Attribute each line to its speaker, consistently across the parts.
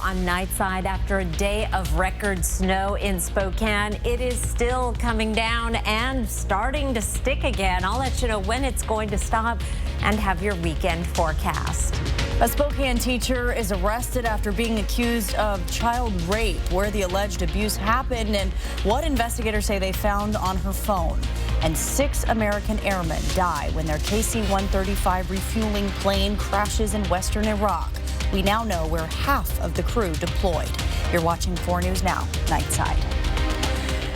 Speaker 1: on Nightside after a day of record snow in Spokane. It is still coming down and starting to stick again. I'll let you know when it's going to stop and have your weekend forecast.
Speaker 2: A Spokane teacher is arrested after being accused of child rape, where the alleged abuse happened and what investigators say they found on her phone. And 6 American airmen die when their KC-135 refueling plane crashes in western Iraq. We now know where half of the crew deployed. You're watching 4 News Now, Nightside.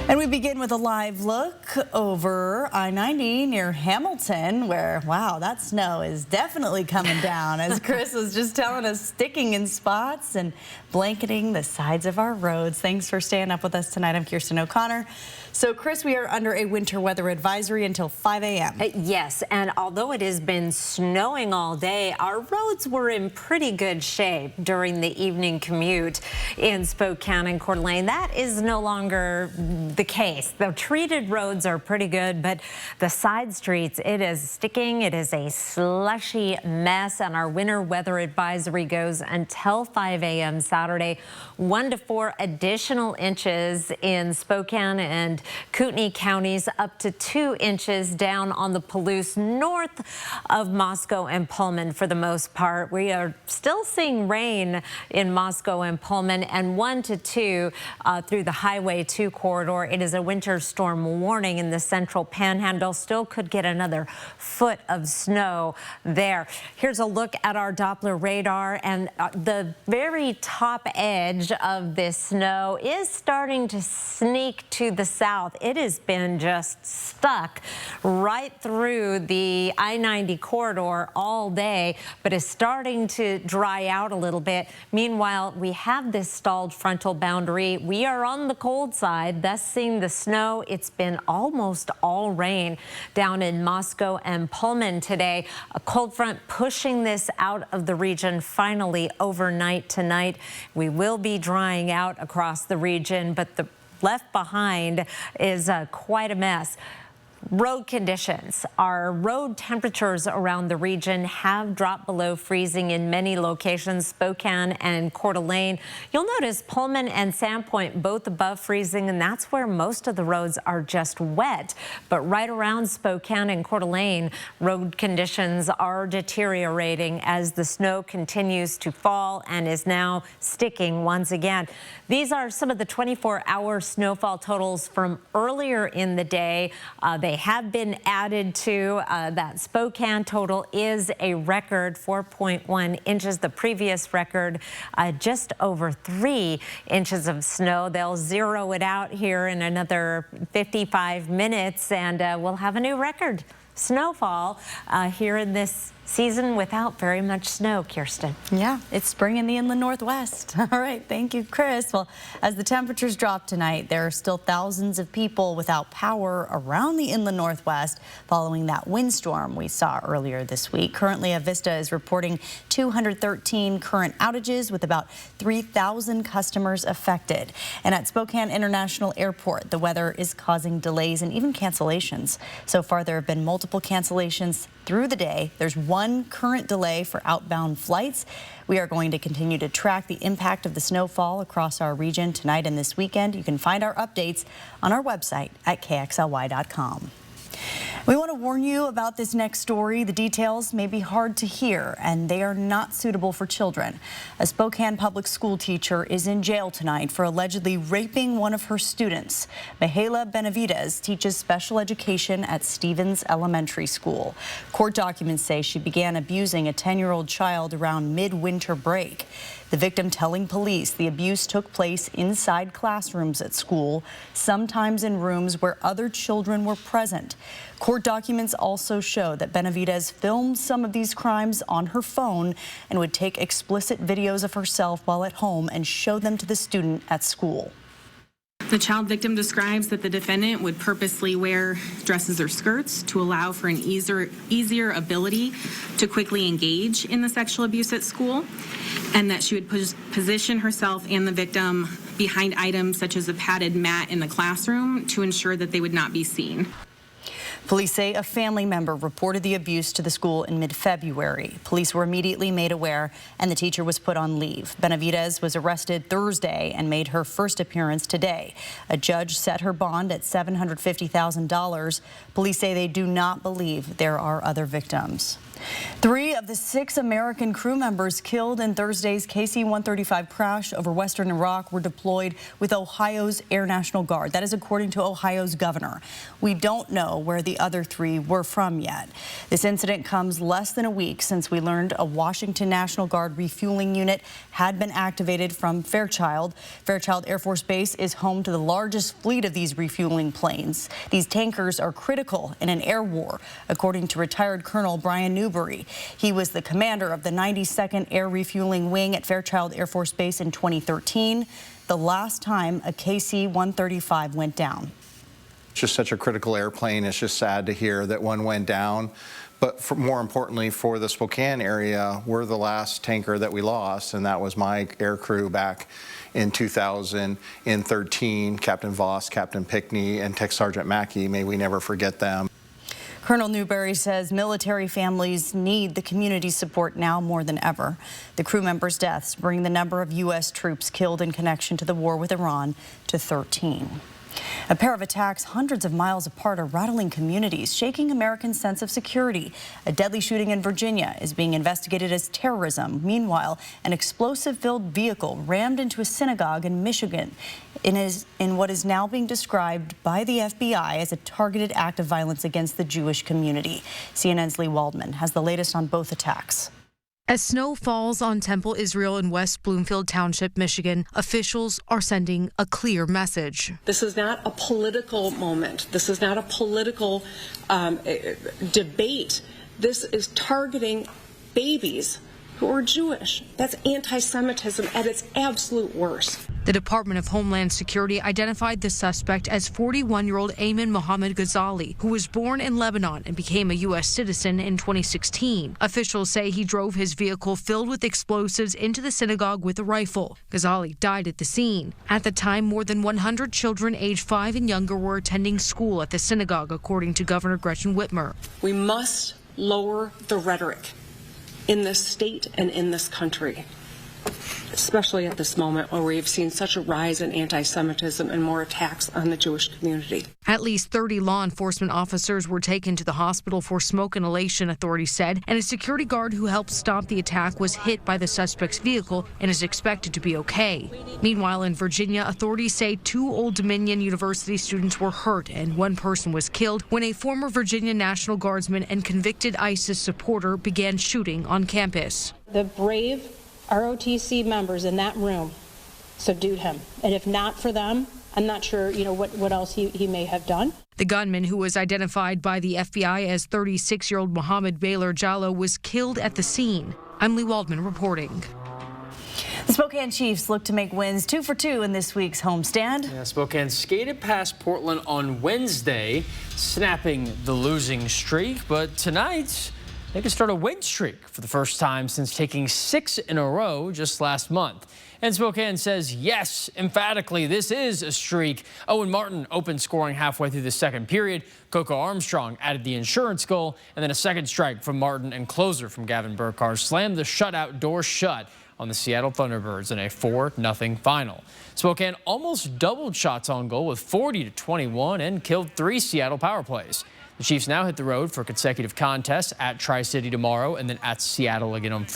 Speaker 2: And we begin with a live look over I-90 near Hamilton, where, wow, that snow is definitely coming down, as Chris was just telling us, sticking in spots and blanketing the sides of our roads. Thanks for staying up with us tonight. I'm Kirsten O'Connor. So, Chris, we are under a winter weather advisory until 5 a.m.
Speaker 1: Yes, and although it has been snowing all day, our roads were in pretty good shape during the evening commute in Spokane and Coeur d'Alene. That is no longer the case. The treated roads are pretty good, but the side streets, it is sticking. It is a slushy mess, and our winter weather advisory goes until 5 a.m. Saturday. 1 to 4 additional inches in Spokane and Kootenai counties, up to 2 inches down on the Palouse north of Moscow and Pullman for the most part. We are still seeing rain in Moscow and Pullman, and 1 to 2 through the Highway 2 corridor. It is a winter storm warning in the central panhandle. Still could get another foot of snow there. Here's a look at our Doppler radar, and the very top edge of this snow is starting to sneak to the south. It has been just stuck right through the I-90 corridor all day, but is starting to dry out a little bit. Meanwhile, we have this stalled frontal boundary. We are on the cold side, thus seeing the snow. It's been almost all rain down in Moscow and Pullman today. A cold front pushing this out of the region finally overnight tonight. We will be drying out across the region, but the left behind is quite a mess. Road conditions. Our road temperatures around the region have dropped below freezing in many locations, Spokane and Coeur d'Alene. You'll notice Pullman and Sandpoint both above freezing, and that's where most of the roads are just wet. But right around Spokane and Coeur d'Alene, road conditions are deteriorating as the snow continues to fall and is now sticking once again. These are some of the 24-hour snowfall totals from earlier in the day. They have been added to. That Spokane total is a record 4.1 inches. The previous record, just over 3 inches of snow. They'll zero it out here in another 55 minutes, and we'll have a new record snowfall here in this season without very much snow, Kirsten.
Speaker 2: Yeah, it's spring in the inland northwest. All right, thank you, Chris. Well, as the temperatures drop tonight, there are still thousands of people without power around the inland northwest following that windstorm we saw earlier this week. Currently, Avista is reporting 213 current outages with about 3,000 customers affected. And at Spokane International Airport, the weather is causing delays and even cancellations. So far, there have been multiple cancellations through the day. There's one current delay for outbound flights. We are going to continue to track the impact of the snowfall across our region tonight and this weekend. You can find our updates on our website at KXLY.com. We want to warn you about this next story. The details may be hard to hear, and they are not suitable for children. A Spokane public school teacher is in jail tonight for allegedly raping one of her students. Mihaela Benavides teaches special education at Stevens Elementary School. Court documents say she began abusing a 10-year-old child around midwinter break. The victim telling police the abuse took place inside classrooms at school, sometimes in rooms where other children were present. Court documents also show that Benavides filmed some of these crimes on her phone and would take explicit videos of herself while at home and show them to the student at school.
Speaker 3: The child victim describes that the defendant would purposely wear dresses or skirts to allow for an easier ability to quickly engage in the sexual abuse at school, and that she would position herself and the victim behind items such as a padded mat in the classroom to ensure that they would not be seen.
Speaker 2: Police say a family member reported the abuse to the school in mid-February. Police were immediately made aware, and the teacher was put on leave. Benavidez was arrested Thursday and made her first appearance today. A judge set her bond at $750,000. Police say they do not believe there are other victims. 3 of the 6 American crew members killed in Thursday's KC-135 crash over western Iraq were deployed with Ohio's Air National Guard. That is according to Ohio's governor. We don't know where the other 3 were from yet. This incident comes less than a week since we learned a Washington National Guard refueling unit had been activated from Fairchild. Fairchild Air Force Base is home to the largest fleet of these refueling planes. These tankers are critical in an air war, according to retired Colonel Brian Newbury. He was the commander of the 92nd Air Refueling Wing at Fairchild Air Force Base in 2013, the last time a KC-135 went down.
Speaker 4: It's just such a critical airplane. It's just sad to hear that one went down. But more importantly, for the Spokane area, we're the last tanker that we lost, and that was my air crew back in 2013. Captain Voss, Captain Pickney, and Tech Sergeant Mackey. May we never forget them.
Speaker 2: Colonel Newberry says military families need the community support now more than ever. The crew members' deaths bring the number of U.S. troops killed in connection to the war with Iran to 13. A pair of attacks hundreds of miles apart are rattling communities, shaking Americans' sense of security. A deadly shooting in Virginia is being investigated as terrorism. Meanwhile, an explosive-filled vehicle rammed into a synagogue in Michigan in what is now being described by the FBI as a targeted act of violence against the Jewish community. CNN's Lee Waldman has the latest on both attacks.
Speaker 5: As snow falls on Temple Israel in West Bloomfield Township, Michigan, officials are sending a clear message.
Speaker 6: This is not a political moment. This is not a political debate. This is targeting babies who are Jewish. That's anti-Semitism at its absolute worst.
Speaker 5: The Department of Homeland Security identified the suspect as 41-year-old Ayman Mohammed Ghazali, who was born in Lebanon and became a U.S. citizen in 2016. Officials say he drove his vehicle filled with explosives into the synagogue with a rifle. Ghazali died at the scene. At the time, more than 100 children aged 5 and younger were attending school at the synagogue, according to Governor Gretchen Whitmer.
Speaker 6: We must lower the rhetoric in this state and in this country, especially at this moment where we've seen such a rise in anti-Semitism and more attacks on the Jewish community.
Speaker 5: At least 30 law enforcement officers were taken to the hospital for smoke inhalation, authorities said, and a security guard who helped stop the attack was hit by the suspect's vehicle and is expected to be okay. Meanwhile, in Virginia, authorities say 2 Old Dominion University students were hurt and 1 person was killed when a former Virginia National Guardsman and convicted ISIS supporter began shooting on campus.
Speaker 7: The brave ROTC members in that room subdued him, and if not for them, I'm not sure, what else he may have done.
Speaker 5: The gunman, who was identified by the FBI as 36-year-old Mohammed Baylor Jallo, was killed at the scene. I'm Lee Waldman reporting.
Speaker 2: The Spokane Chiefs look to make wins 2 for 2 in this week's homestand.
Speaker 8: Yeah, Spokane skated past Portland on Wednesday, snapping the losing streak, but tonight they can start a win streak for the first time since taking 6 in a row just last month. And Spokane says, yes, emphatically, this is a streak. Owen Martin opened scoring halfway through the second period. Coco Armstrong added the insurance goal, and then a second strike from Martin and closer from Gavin Burkhardt slammed the shutout door shut on the Seattle Thunderbirds in a 4-0 final. Spokane almost doubled shots on goal with 40-21 and killed 3 Seattle power plays. The Chiefs now hit the road for consecutive contests at Tri-City tomorrow and then at Seattle again on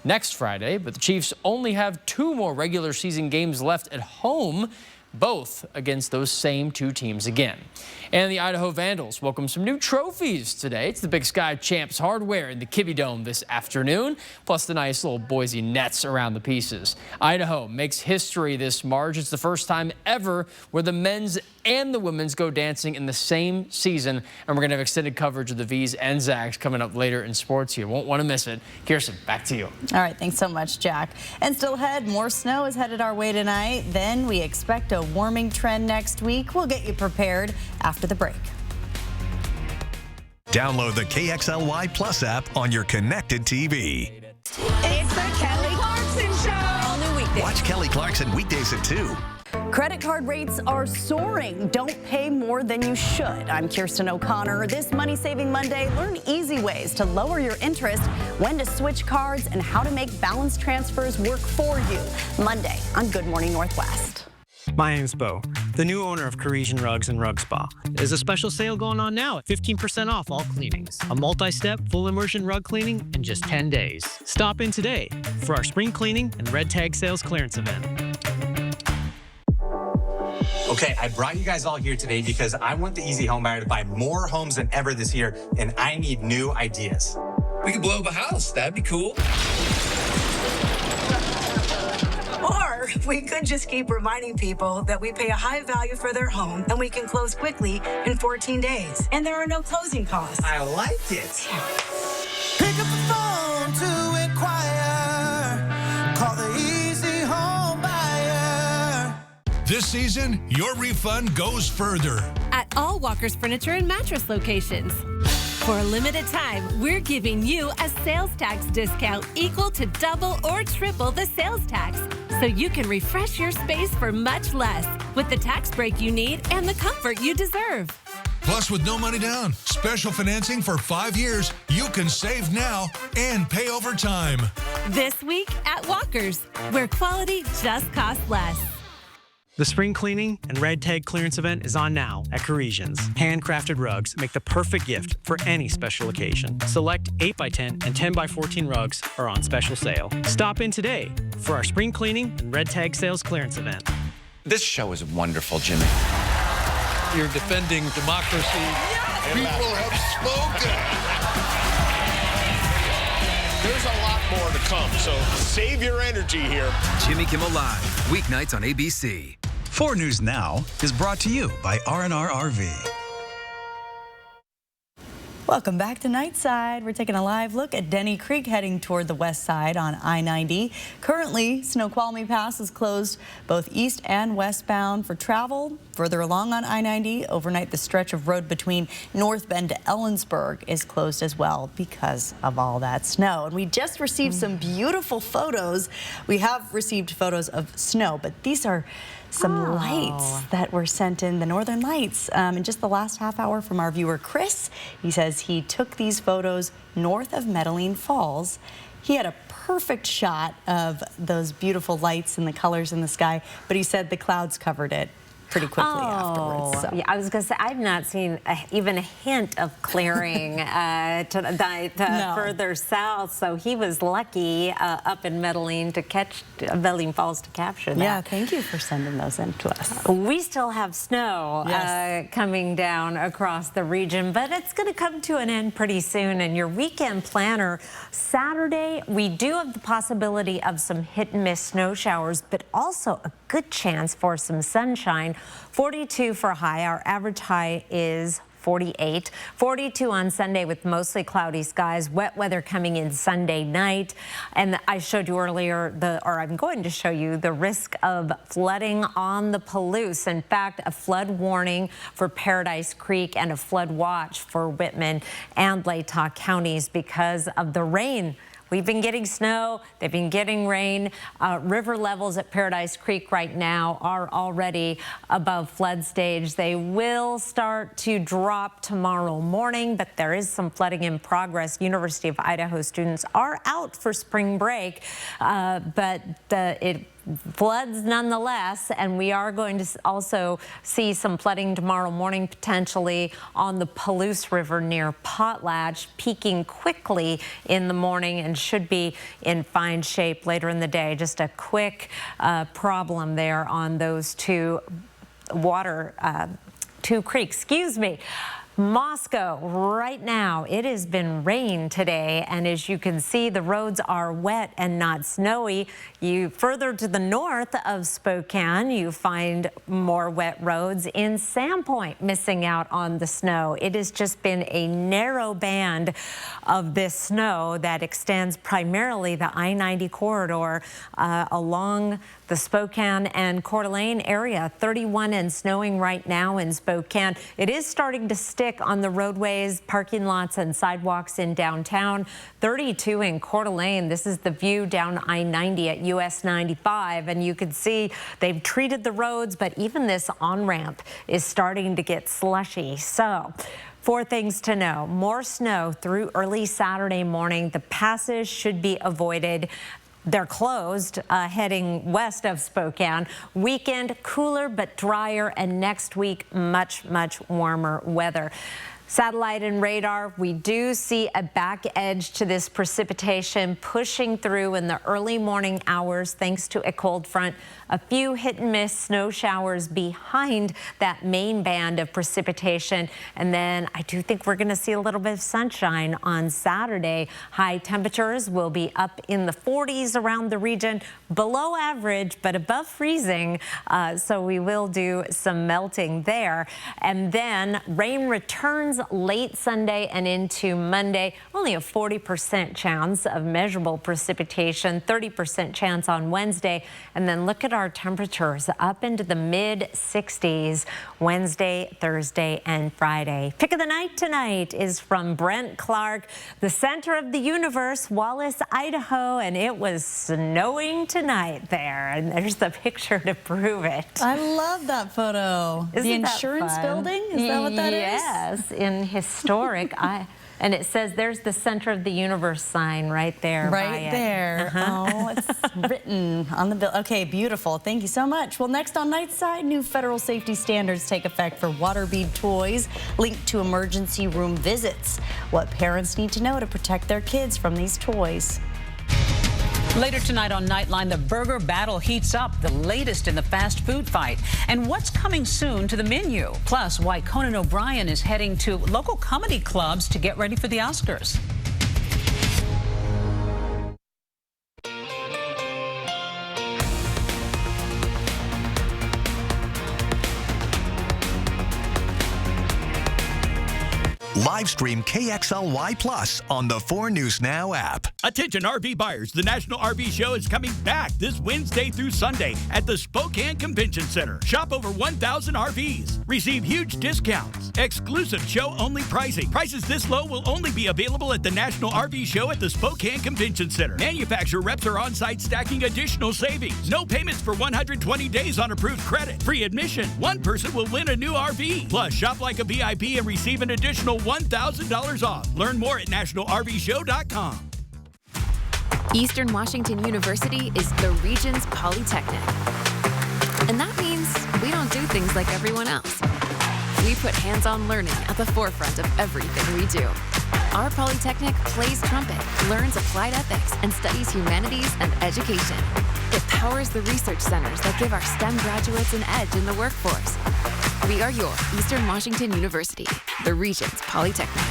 Speaker 8: next Friday. But the Chiefs only have 2 more regular season games left at home, both against those same 2 teams again. And the Idaho Vandals welcome some new trophies today. It's the Big Sky Champs hardware in the Kibbe Dome this afternoon, plus the nice little Boise nets around the pieces. Idaho makes history this March. It's the first time ever where the men's and the women's go dancing in the same season, and we're going to have extended coverage of the V's and Zags coming up later in sports. You won't want to miss it. Kirsten, back to you.
Speaker 2: All right, thanks so much, Jack. And still ahead, more snow is headed our way tonight. Then we expect a warming trend next week. We'll get you prepared after the break.
Speaker 9: Download the KXLY Plus app on your connected TV.
Speaker 10: It's the Kelly Clarkson Show.
Speaker 9: Watch Kelly Clarkson weekdays at 2.
Speaker 2: Credit card rates are soaring. Don't pay more than you should. I'm Kirsten O'Connor. This Money Saving Monday, learn easy ways to lower your interest, when to switch cards, and how to make balance transfers work for you. Monday on Good Morning Northwest.
Speaker 10: My name's Bo, the new owner of Parisian Rugs and Rug Spa. There's a special sale going on now at 15% off all cleanings. A multi-step, full immersion rug cleaning in just 10 days. Stop in today for our spring cleaning and red tag sales clearance event.
Speaker 11: Okay, I brought you guys all here today because I want the easy home buyer to buy more homes than ever this year, and I need new ideas.
Speaker 12: We could blow up a house. That'd be cool.
Speaker 13: Or we could just keep reminding people that we pay a high value for their home and we can close quickly in 14 days. And there are no closing costs.
Speaker 11: I like it.
Speaker 14: Pick up the phone to inquire. Call the Easy Home Buyer.
Speaker 9: This season, your refund goes further.
Speaker 15: At all Walker's Furniture and Mattress locations. For a limited time, we're giving you a sales tax discount equal to double or triple the sales tax, so you can refresh your space for much less with the tax break you need and the comfort you deserve.
Speaker 9: Plus, with no money down, special financing for 5 years, you can save now and pay over time.
Speaker 15: This week at Walker's, where quality just costs less.
Speaker 10: The spring cleaning and red tag clearance event is on now at Parisians. Handcrafted rugs make the perfect gift for any special occasion. Select 8x10 and 10x14 rugs are on special sale. Stop in today for our spring cleaning and red tag sales clearance event.
Speaker 12: This show is wonderful, Jimmy.
Speaker 16: You're defending democracy.
Speaker 17: Yes! People have spoken. There's a lot more to come, so save your energy here.
Speaker 18: Jimmy Kimmel Live, weeknights on ABC.
Speaker 9: 4 News Now is brought to you by R&R RV.
Speaker 2: Welcome back to Nightside. We're taking a live look at Denny Creek heading toward the west side on I-90. Currently, Snoqualmie Pass is closed both east and westbound for travel. Further along on I-90, overnight the stretch of road between North Bend to Ellensburg is closed as well because of all that snow. And we just received some beautiful photos. We have received photos of snow, but these are some lights that were sent in, the Northern Lights, in just the last half hour from our viewer, Chris. He says he took these photos north of Medellin Falls. He had a perfect shot of those beautiful lights and the colors in the sky, but he said the clouds covered it pretty quickly afterwards. So.
Speaker 1: Yeah, I was going to say, I've not seen even a hint of clearing further south, so he was lucky up in Medellin Falls to capture that.
Speaker 2: Yeah, thank you for sending those in to us.
Speaker 1: We still have snow coming down across the region, but it's going to come to an end pretty soon. And your weekend planner, Saturday, we do have the possibility of some hit and miss snow showers, but also a good chance for some sunshine. 42 for a high. Our average high is 48. 42 on Sunday with mostly cloudy skies. Wet weather coming in Sunday night. And I showed you earlier, I'm going to show you the risk of flooding on the Palouse. In fact, a flood warning for Paradise Creek and a flood watch for Whitman and Latah counties because of the rain. We've been getting snow, they've been getting rain. River levels at Paradise Creek right now are already above flood stage. They will start to drop tomorrow morning, but there is some flooding in progress. University of Idaho students are out for spring break, but it floods nonetheless, and we are going to also see some flooding tomorrow morning, potentially on the Palouse River near Potlatch, peaking quickly in the morning and should be in fine shape later in the day. Just a quick problem there on those two creeks. Excuse me. Moscow, right now, it has been rain today, and as you can see, the roads are wet and not snowy. You further to the north of Spokane, you find more wet roads. In Sandpoint, missing out on the snow. It has just been a narrow band of this snow that extends primarily the I-90 corridor along the Spokane and Coeur d'Alene area. 31 and snowing right now in Spokane. It is starting to stick 36 on the roadways, parking lots, and sidewalks in downtown. 32 in Coeur d'Alene. This is the view down I-90 at US 95, and you can see they've treated the roads, but even this on-ramp is starting to get slushy. So 4 things to know. More snow through early Saturday morning. The passes should be avoided. They're closed heading west of Spokane. Weekend cooler but drier, and next week much warmer weather. Satellite and radar, we do see a back edge to this precipitation pushing through in the early morning hours thanks to a cold front. A few hit and miss snow showers behind that main band of precipitation. And then I do think we're going to see a little bit of sunshine on Saturday. High temperatures will be up in the 40s around the region, below average, but above freezing. So we will do some melting there. And then rain returns late Sunday and into Monday. Only a 40% chance of measurable precipitation, 30% chance on Wednesday. And then look at our temperatures up into the mid 60s Wednesday, Thursday, and Friday. Pick of the night tonight is from Brent Clark, the center of the universe, Wallace, Idaho, and it was snowing tonight there. And there's the picture to prove it.
Speaker 2: I love that photo.
Speaker 1: Isn't
Speaker 2: the insurance building? Is that what that is?
Speaker 1: Yes, in historic. And it says there's the center of the universe sign right there.
Speaker 2: Right there. Oh, it's written on the bill. Okay, beautiful. Thank you so much. Well, next on Nightside, new federal safety standards take effect for water bead toys linked to emergency room visits. What parents need to know to protect their kids from these toys.
Speaker 19: Later tonight on Nightline, the burger battle heats up, the latest in the fast food fight. And what's coming soon to the menu? Plus, why Conan O'Brien is heading to local comedy clubs to get ready for the Oscars.
Speaker 20: Live stream KXLY Plus on the 4 News Now app.
Speaker 21: Attention RV buyers, the National RV Show is coming back this Wednesday through Sunday at the Spokane Convention Center. Shop over 1,000 RVs. Receive huge discounts. Exclusive show-only pricing. Prices this low will only be available at the National RV Show at the Spokane Convention Center. Manufacturer reps are on-site stacking additional savings. No payments for 120 days on approved credit. Free admission. One person will win a new RV. Plus, shop like a VIP and receive an additional $1,000 off. Learn more at nationalrvshow.com.
Speaker 22: Eastern Washington University is the region's polytechnic. And that means we don't do things like everyone else. We put hands-on learning at the forefront of everything we do. Our polytechnic plays trumpet, learns applied ethics, and studies humanities and education. It powers the research centers that give our STEM graduates an edge in the workforce. We are your Eastern Washington University, the region's polytechnic.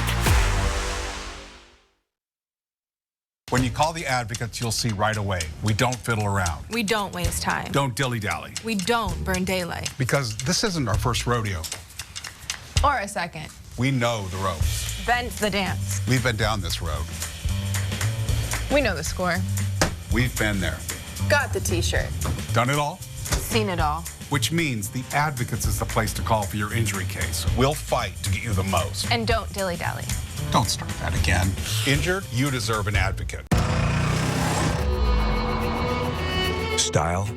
Speaker 23: When you call the advocates, you'll see right away, we don't fiddle around.
Speaker 24: We don't waste time.
Speaker 23: Don't dilly-dally.
Speaker 24: We don't burn daylight.
Speaker 23: Because this isn't our first rodeo.
Speaker 24: Or a second.
Speaker 23: We know the ropes.
Speaker 24: Bent the dance.
Speaker 23: We've been down this road.
Speaker 24: We know the score.
Speaker 23: We've been there.
Speaker 24: Got the t-shirt.
Speaker 23: Done it all?
Speaker 24: Seen it all.
Speaker 23: Which means the advocates is the place to call for your injury case. We'll fight to get you the most.
Speaker 24: And don't dilly-dally.
Speaker 23: Don't start that again. Injured? You deserve an advocate.
Speaker 25: Style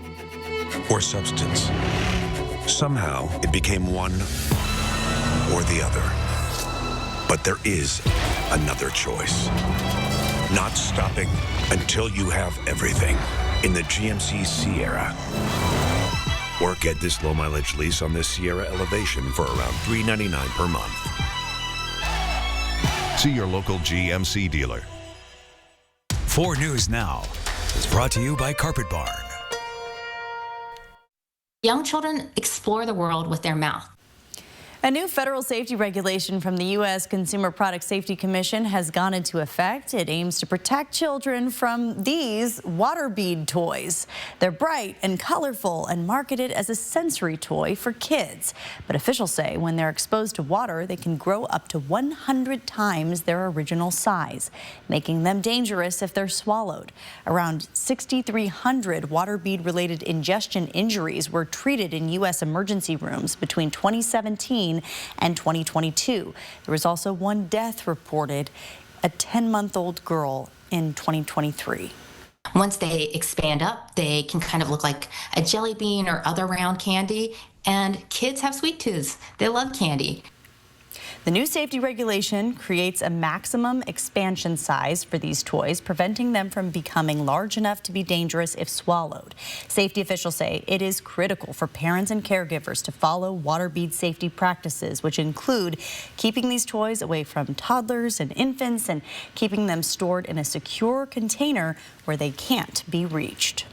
Speaker 25: or substance. Somehow it became one or the other. But there is another choice. Not stopping until you have everything in the GMC Sierra. Or get this low mileage lease on this Sierra Elevation for around $399 per month.
Speaker 26: See your local GMC dealer.
Speaker 18: 4 News Now is brought to you by Carpet Barn.
Speaker 27: Young children explore the world with their mouth.
Speaker 2: A new federal safety regulation from the U.S. Consumer Product Safety Commission has gone into effect. It aims to protect children from these water bead toys. They're bright and colorful and marketed as a sensory toy for kids. But officials say when they're exposed to water, they can grow up to 100 times their original size, making them dangerous if they're swallowed. Around 6,300 water bead-related ingestion injuries were treated in U.S. emergency rooms between 2017 2019 and 2022. There was also one death reported, a 10-month-old girl in 2023.
Speaker 27: Once they expand up, they can kind of look like a jelly bean or other round candy. And kids have sweet tooths. They love candy.
Speaker 2: The new safety regulation creates a maximum expansion size for these toys, preventing them from becoming large enough to be dangerous if swallowed. Safety officials say it is critical for parents and caregivers to follow water bead safety practices, which include keeping these toys away from toddlers and infants and keeping them stored in a secure container where they can't be reached.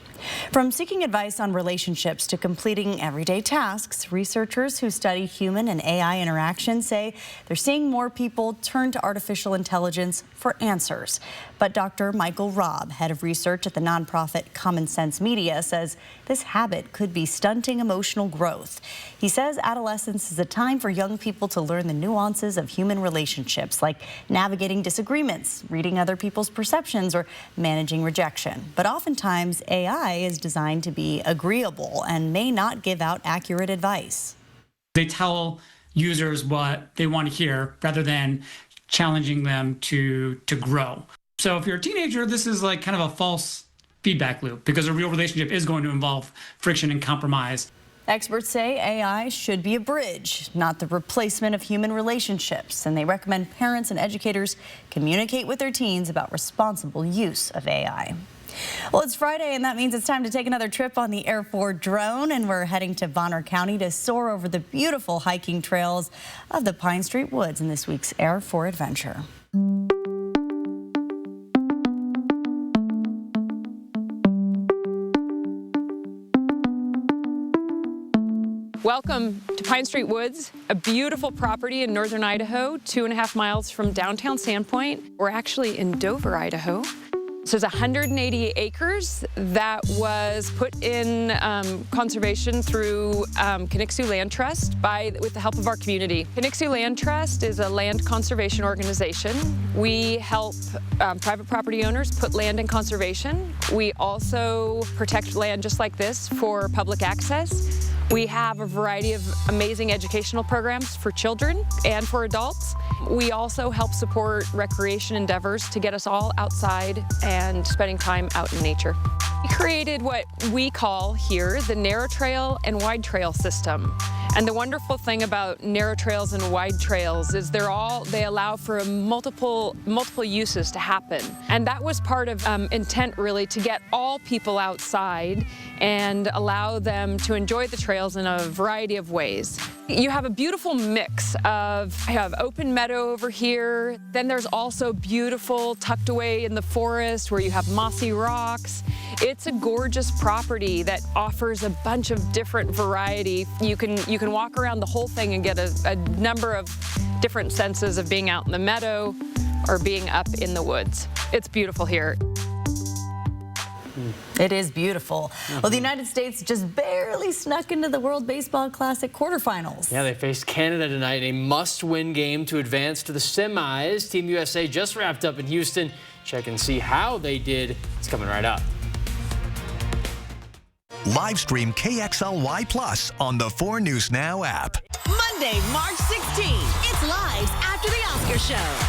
Speaker 2: From seeking advice on relationships to completing everyday tasks, researchers who study human and AI interaction say they're seeing more people turn to artificial intelligence for answers. But Dr. Michael Robb, head of research at the nonprofit Common Sense Media, says this habit could be stunting emotional growth. He says adolescence is a time for young people to learn the nuances of human relationships, like navigating disagreements, reading other people's perceptions, or managing rejection. But oftentimes, AI is designed to be agreeable and may not give out accurate advice.
Speaker 3: They tell users what they want to hear rather than challenging them to grow. So if you're a teenager, this is like kind of a false feedback loop because a real relationship is going to involve friction and compromise.
Speaker 2: Experts say AI should be a bridge, not the replacement of human relationships, and they recommend parents and educators communicate with their teens about responsible use of AI. Well, it's Friday, and that means it's time to take another trip on the Air 4 drone, and we're heading to Bonner County to soar over the beautiful hiking trails of the Pine Street Woods in this week's Air 4 adventure.
Speaker 4: Welcome to Pine Street Woods, a beautiful property in northern Idaho, 2.5 miles from downtown Sandpoint. We're actually in Dover, Idaho. So it's 180 acres that was put in conservation through Canuxu Land Trust with the help of our community. Canuxu Land Trust is a land conservation organization. We help private property owners put land in conservation. We also protect land just like this for public access. We have a variety of amazing educational programs for children and for adults. We also help support recreation endeavors to get us all outside and spending time out in nature. We created what we call here the narrow trail and wide trail system. And the wonderful thing about narrow trails and wide trails is they allow for multiple uses to happen. And that was part of intent really to get all people outside and allow them to enjoy the trails in a variety of ways. You have a beautiful mix of, I have open meadow over here. Then there's also beautiful tucked away in the forest where you have mossy rocks. It's a gorgeous property that offers a bunch of different variety. You can walk around the whole thing and get a number of different senses of being out in the meadow or being up in the woods. It's beautiful here.
Speaker 2: It is beautiful. Well, the United States just barely snuck into the World Baseball Classic quarterfinals.
Speaker 5: Yeah, they faced Canada tonight, a must-win game to advance to the semis. Team USA just wrapped up in Houston. Check and see how they did. It's coming right up.
Speaker 20: Live stream KXLY Plus on the 4 News Now app.
Speaker 6: Monday, March 16th. It's live after the Oscar show.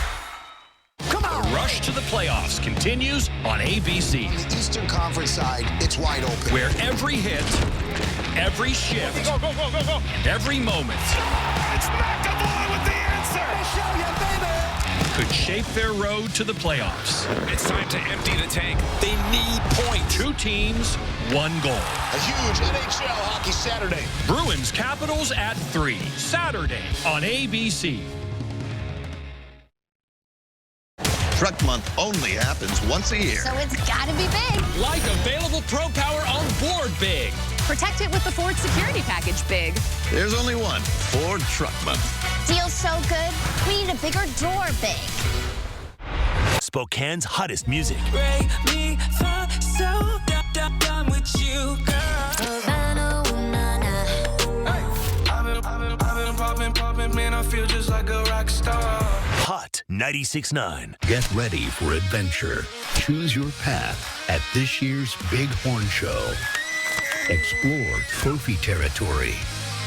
Speaker 7: Come on! The rush to the playoffs continues on ABC.
Speaker 8: On the Eastern Conference side, it's wide open.
Speaker 7: Where every hit, every shift, and every moment
Speaker 17: It's McAvoy with the answer!
Speaker 8: Show you, baby!
Speaker 7: could shape their road to the playoffs.
Speaker 17: It's time to empty the tank.
Speaker 7: They need points. 2 teams, 1 goal.
Speaker 8: A huge NHL hockey Saturday.
Speaker 7: Bruins Capitals at 3, Saturday on ABC.
Speaker 13: Truck Month only happens once a year.
Speaker 28: So it's gotta be big.
Speaker 7: Like available Pro Power on board Big.
Speaker 28: Protect it with the Ford Security Package Big.
Speaker 13: There's only one Ford Truck Month.
Speaker 28: Deal's so good, we need a bigger door Big.
Speaker 18: Spokane's hottest music.
Speaker 14: Break me fall so done with you, girl. I've been popping, man, I feel just like a rock star.
Speaker 18: Hot 96.9.
Speaker 29: Get ready for adventure. Choose your path at this year's Big Horn Show. Explore trophy territory.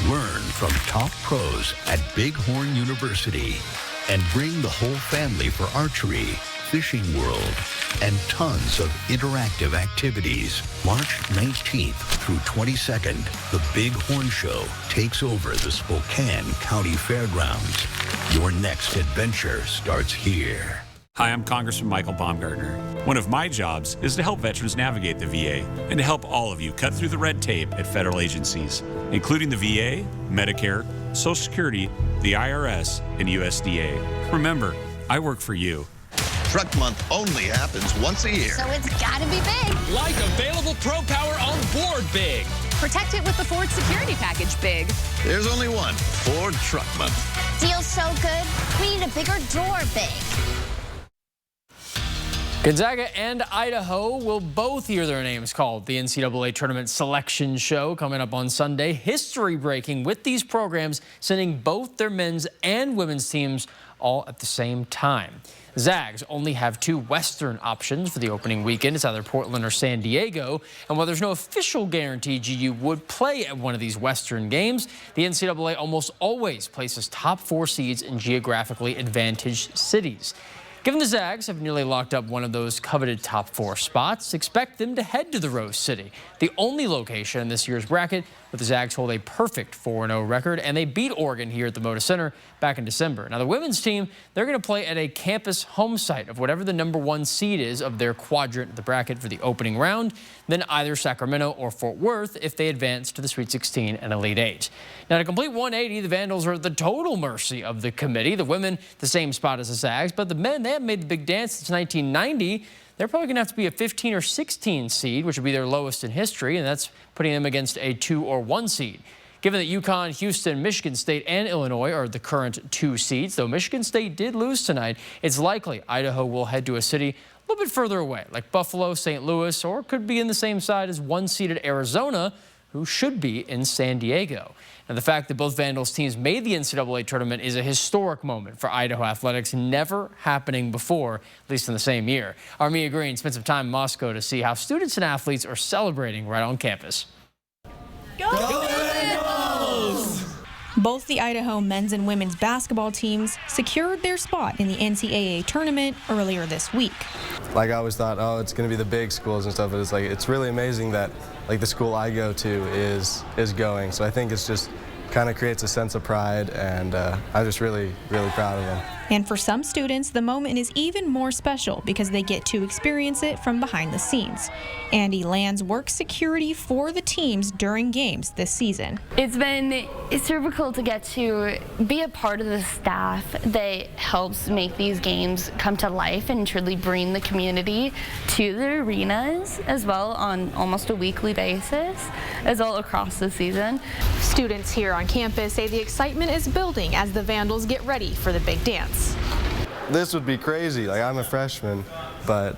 Speaker 29: Learn from top pros at Bighorn University and bring the whole family for archery, fishing world, and tons of interactive activities. March 19th through 22nd, the Bighorn Show takes over the Spokane County Fairgrounds. Your next adventure starts here.
Speaker 1: Hi, I'm Congressman Michael Baumgartner. One of my jobs is to help veterans navigate the VA and to help all of you cut through the red tape at federal agencies, including the VA, Medicare, Social Security, the IRS, and USDA. Remember, I work for you.
Speaker 13: Truck Month only happens once a year.
Speaker 28: So it's gotta be big.
Speaker 7: Like available Pro Power on board Big.
Speaker 24: Protect it with the Ford Security Package Big.
Speaker 13: There's only one Ford Truck Month.
Speaker 28: Deal's so good, we need a bigger door big.
Speaker 5: Gonzaga and Idaho will both hear their names called. The NCAA Tournament Selection Show coming up on Sunday. History breaking with these programs sending both their men's and women's teams all at the same time. Zags only have two Western options for the opening weekend. It's either Portland or San Diego. And while there's no official guarantee GU would play at one of these Western games, the NCAA almost always places top 4 seeds in geographically advantaged cities. Given the Zags have nearly locked up one of those coveted top 4 spots, expect them to head to the Rose City, the only location in this year's bracket where the Zags hold a perfect 4-0 record, and they beat Oregon here at the Moda Center back in December. Now, the women's team, they're going to play at a campus home site of whatever the #1 seed is of their quadrant of the bracket for the opening round, then either Sacramento or Fort Worth if they advance to the Sweet 16 and Elite 8. Now, to complete 180, the Vandals are at the total mercy of the committee. The women, the same spot as the Zags, but the men, they haven't made the big dance since 1990. They're probably going to have to be a 15 or 16 seed, which would be their lowest in history, and that's putting them against a 2 or 1 seed. Given that UConn, Houston, Michigan State, and Illinois are the current 2 seeds, though Michigan State did lose tonight, it's likely Idaho will head to a city a little bit further away, like Buffalo, St. Louis, or could be in the same side as 1-seeded Arizona, who should be in San Diego. And the fact that both Vandals teams made the NCAA tournament is a historic moment for Idaho athletics, never happening before, at least in the same year. Our Mia Green spent some time in Moscow to see how students and athletes are celebrating right on campus.
Speaker 9: Go Vandals! Both the Idaho men's and women's basketball teams secured their spot in the NCAA tournament earlier this week.
Speaker 10: Like I always thought, oh, it's going to be the big schools and stuff. But it's like it's really amazing that the school I go to is going. So I think it's just kind of creates a sense of pride, and I'm just really proud of them.
Speaker 9: And for some students, the moment is even more special because they get to experience it from behind the scenes. Andy Lands works security for the teams during games this season.
Speaker 11: It's super cool to get to be a part of the staff that helps make these games come to life and truly bring the community to the arenas as well on almost a weekly basis, as well across the season.
Speaker 9: Students here on campus say the excitement is building as the Vandals get ready for the big dance.
Speaker 10: This would be crazy. Like, I'm a freshman, but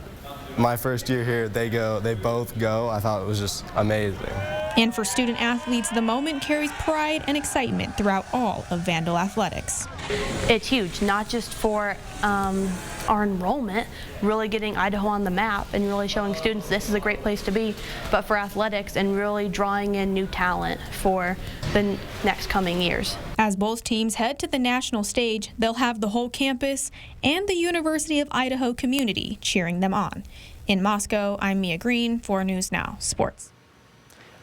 Speaker 10: my first year here, they both go. I thought it was just amazing.
Speaker 9: And for student athletes, the moment carries pride and excitement throughout all of Vandal athletics.
Speaker 12: It's huge, not just for our enrollment, really getting Idaho on the map and really showing students this is a great place to be, but for athletics and really drawing in new talent for the next coming years.
Speaker 9: As both teams head to the national stage, they'll have the whole campus and the University of Idaho community cheering them on. In Moscow, I'm Mia Green, 4 News Now Sports.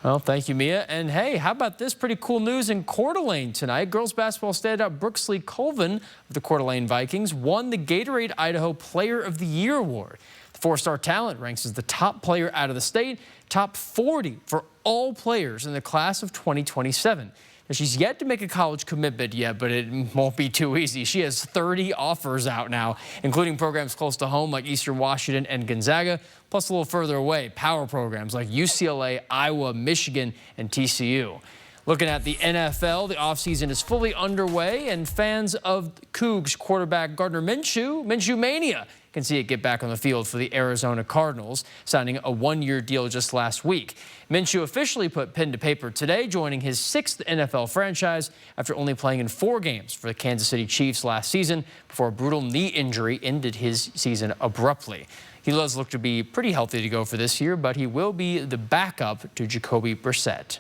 Speaker 5: Well, thank you, Mia. And hey, how about this pretty cool news in Coeur d'Alene tonight? Girls basketball standout Brooksley Colvin of the Coeur d'Alene Vikings won the Gatorade Idaho Player of the Year award. The 4-star talent ranks as the top player out of the state, top 40 for all players in the class of 2027. Now, she's yet to make a college commitment yet, but it won't be too easy. She has 30 offers out now, including programs close to home like Eastern Washington and Gonzaga, plus a little further away, power programs like UCLA, Iowa, Michigan, and TCU. Looking at the NFL, the offseason is fully underway, and fans of Cougs quarterback Gardner Minshew Mania, can see it get back on the field for the Arizona Cardinals, signing a 1-year deal just last week. Minshew officially put pen to paper today, joining his 6th NFL franchise after only playing in 4 games for the Kansas City Chiefs last season before a brutal knee injury ended his season abruptly. He does look to be pretty healthy to go for this year, but he will be the backup to Jacoby Brissett.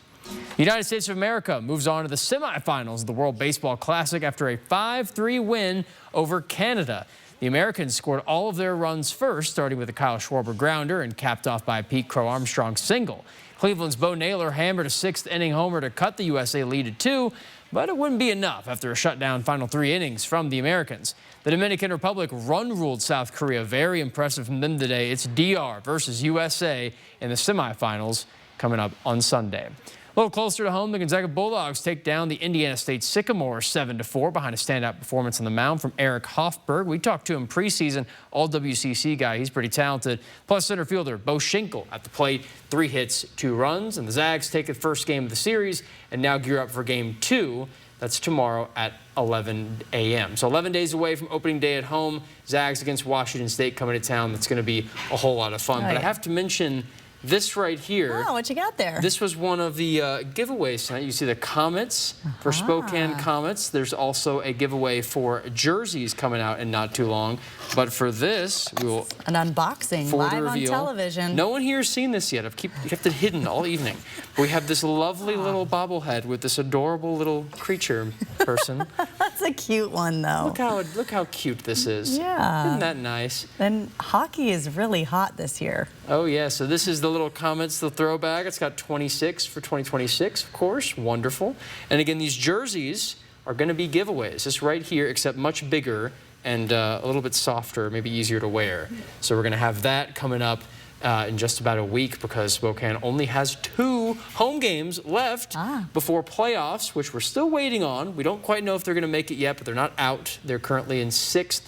Speaker 5: The United States of America moves on to the semifinals of the World Baseball Classic after a 5-3 win over Canada. The Americans scored all of their runs first, starting with a Kyle Schwarber grounder and capped off by a Pete Crow Armstrong single. Cleveland's Bo Naylor hammered a 6th-inning homer to cut the USA lead to 2, but it wouldn't be enough after a shutdown final 3 innings from the Americans. The Dominican Republic run-ruled South Korea. Very impressive from them today. It's DR versus USA in the semifinals coming up on Sunday. A little closer to home, the Gonzaga Bulldogs take down the Indiana State Sycamores 7-4 behind a standout performance on the mound from Eric Hofberg. We talked to him preseason, all WCC guy. He's pretty talented. Plus center fielder Bo Schinkel at the plate, 3 hits, 2 runs. And the Zags take the first game of the series and now gear up for game 2. That's tomorrow at 11 a.m. So 11 days away from opening day at home. Zags against Washington State coming to town. That's going to be a whole lot of fun. But I have to mention this right here.
Speaker 2: Oh, what you got there?
Speaker 5: This was one of the giveaways tonight. You see the Comets for Spokane Comets. There's also a giveaway for jerseys coming out in not too long. But for this, we will...
Speaker 2: An unboxing live on television.
Speaker 5: No one here has seen this yet. I've kept it hidden all evening. We have this lovely little bobblehead with this adorable little creature person.
Speaker 2: That's a cute one, though.
Speaker 5: Look how cute this is.
Speaker 2: Yeah.
Speaker 5: Isn't that nice?
Speaker 2: And hockey is really hot this year.
Speaker 5: Oh, yeah. So this is the little Comets, the throwback. It's got 26 for 2026, of course. Wonderful. And again, these jerseys are going to be giveaways. Just right here, except much bigger and a little bit softer, maybe easier to wear. So we're going to have that coming up in just about a week because Spokane only has 2 home games left before playoffs, which we're still waiting on. We don't quite know if they're going to make it yet, but they're not out. They're currently in 6th.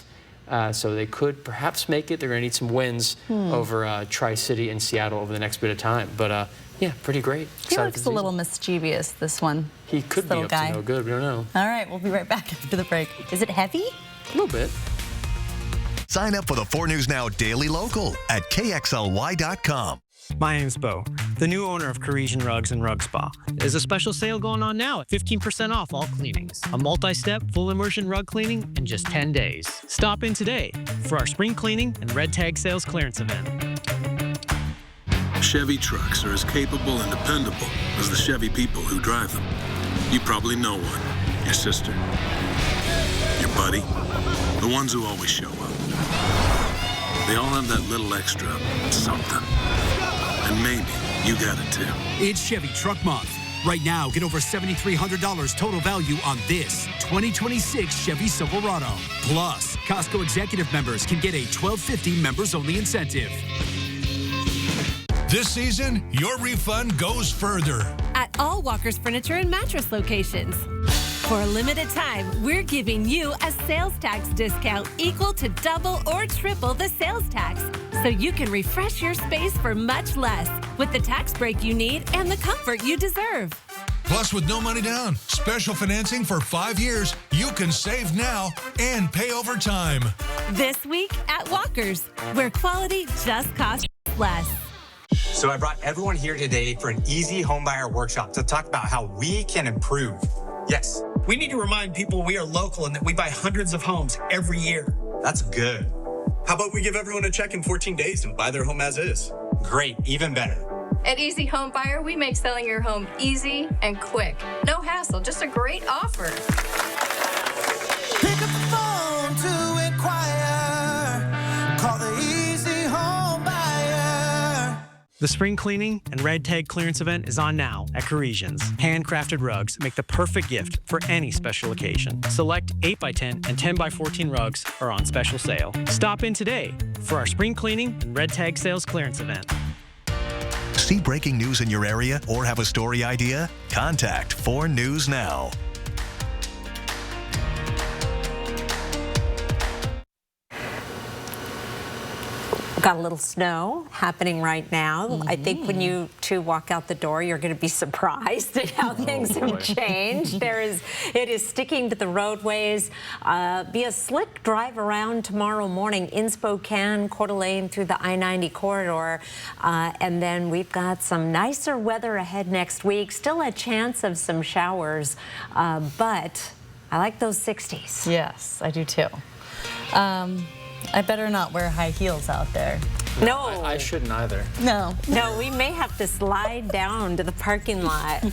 Speaker 5: So they could perhaps make it. They're going to need some wins over Tri-City and Seattle over the next bit of time. But, yeah, pretty great.
Speaker 2: He looks a little mischievous, this one.
Speaker 5: He could be up to no good. We don't know.
Speaker 2: All right, we'll be right back after the break. Is it heavy?
Speaker 5: A little bit.
Speaker 20: Sign up for the 4 News Now Daily Local at KXLY.com.
Speaker 15: My name's Bo, the new owner of Parisian Rugs and Rug Spa. There's a special sale going on now at 15% off all cleanings. A multi-step, full immersion rug cleaning in just 10 days. Stop in today for our spring cleaning and red tag sales clearance event.
Speaker 16: Chevy trucks are as capable and dependable as the Chevy people who drive them. You probably know one. Your sister. Your buddy. The ones who always show up. They all have that little extra something. And maybe you got it too.
Speaker 19: It's Chevy Truck Month. Right now, get over $7,300 total value on this 2026 Chevy Silverado. Plus, Costco Executive members can get a $12.50 members-only incentive.
Speaker 21: This season, your refund goes further.
Speaker 6: At all Walker's Furniture and Mattress locations. For a limited time, we're giving you a sales tax discount equal to double or triple the sales tax, so you can refresh your space for much less with the tax break you need and the comfort you deserve.
Speaker 21: Plus, with no money down, special financing for 5 years, you can save now and pay over time.
Speaker 6: This week at Walker's, where quality just costs less.
Speaker 22: So I brought everyone here today for an easy homebuyer workshop to talk about how we can improve. Yes.
Speaker 23: We need to remind people we are local and that we buy hundreds of homes every year.
Speaker 22: That's good.
Speaker 23: How about we give everyone a check in 14 days and buy their home as is?
Speaker 22: Great, even better.
Speaker 25: At Easy Home Buyer, we make selling your home easy and quick. No hassle, just a great offer.
Speaker 14: Pick up the phone to inquire. Call the Easy Home Buyer.
Speaker 15: The spring cleaning and red tag clearance event is on now at Parisians. Handcrafted rugs make the perfect gift for any special occasion. Select 8x10 and 10x14 rugs are on special sale. Stop in today for our spring cleaning and red tag sales clearance event.
Speaker 20: See breaking news in your area or have a story idea? Contact 4 News Now.
Speaker 26: Got a little snow happening right now. I think when you two walk out the door, you're going to be surprised at how things have changed. It is sticking to the roadways. Be a slick drive around tomorrow morning in Spokane, Coeur d'Alene through the I-90 corridor. And then we've got some nicer weather ahead next week. Still a chance of some showers, but I like those 60s.
Speaker 2: Yes, I do too. I better not wear high heels out there.
Speaker 26: No.
Speaker 5: I shouldn't either.
Speaker 2: No.
Speaker 26: No, we may have to slide down to the parking lot.